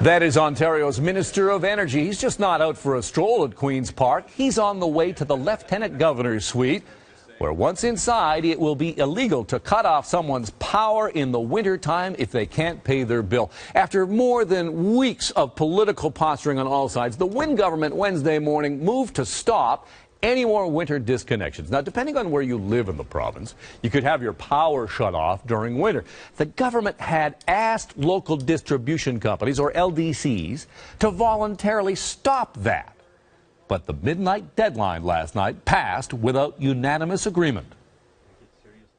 That is Ontario's Minister of Energy. He's just not out for a stroll at Queen's Park. He's on the way to the Lieutenant Governor's suite, where once inside, it will be illegal to cut off someone's power in the wintertime if they can't pay their bill. After more than weeks of political posturing on all sides, the Wynne government Wednesday morning moved to stop any more winter disconnections. Now, depending on where you live in the province, you could have your power shut off during winter. The government had asked local distribution companies, or LDCs, to voluntarily stop that. But the midnight deadline last night passed without unanimous agreement.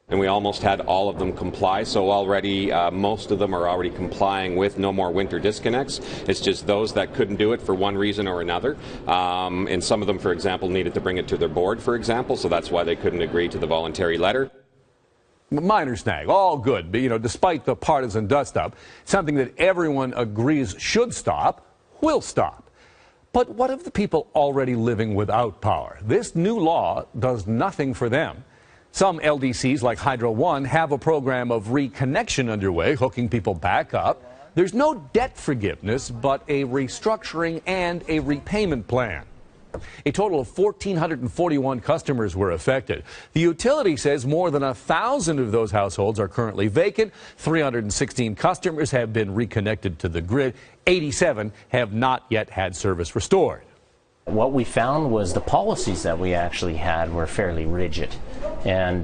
And we almost had all of them comply, so already most of them are already complying with no more winter disconnects. It's just those that couldn't do it for one reason or another. And some of them, for example, needed to bring it to their board, for example, so that's why they couldn't agree to the voluntary letter. Minor snag, all good, but despite the partisan dust-up, something that everyone agrees should stop, will stop. But what of the people already living without power? This new law does nothing for them. Some LDCs, like Hydro One, have a program of reconnection underway, hooking people back up. There's no debt forgiveness, but a restructuring and a repayment plan. A total of 1,441 customers were affected. The utility says more than 1,000 of those households are currently vacant. 316 customers have been reconnected to the grid. 87 have not yet had service restored. What we found was the policies that we actually had were fairly rigid. And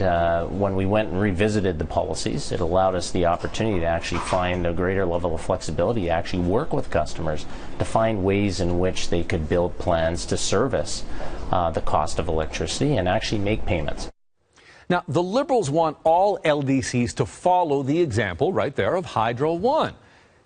when we went and revisited the policies, it allowed us the opportunity to actually find a greater level of flexibility, to actually work with customers to find ways in which they could build plans to service the cost of electricity and actually make payments. Now, the Liberals want all LDCs to follow the example right there of Hydro One.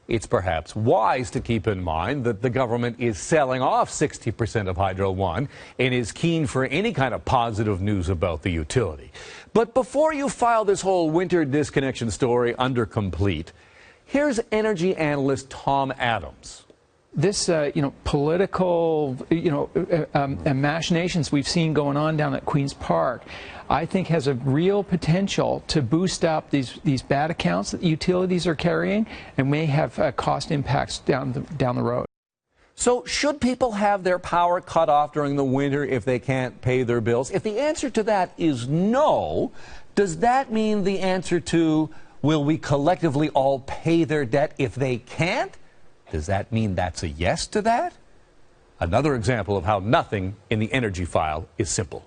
It's perhaps wise to keep in mind that the government is selling off 60% of Hydro One and is keen for any kind of positive news about the utility. But before you file this whole winter disconnection story under complete, here's energy analyst Tom Adams. This, political, machinations we've seen going on down at Queen's Park, I think has a real potential to boost up these bad accounts that utilities are carrying and may have cost impacts down the road. So should people have their power cut off during the winter if they can't pay their bills? If the answer to that is no, does that mean the answer to will we collectively all pay their debt if they can't? Does that mean that's a yes to that? Another example of how nothing in the energy file is simple.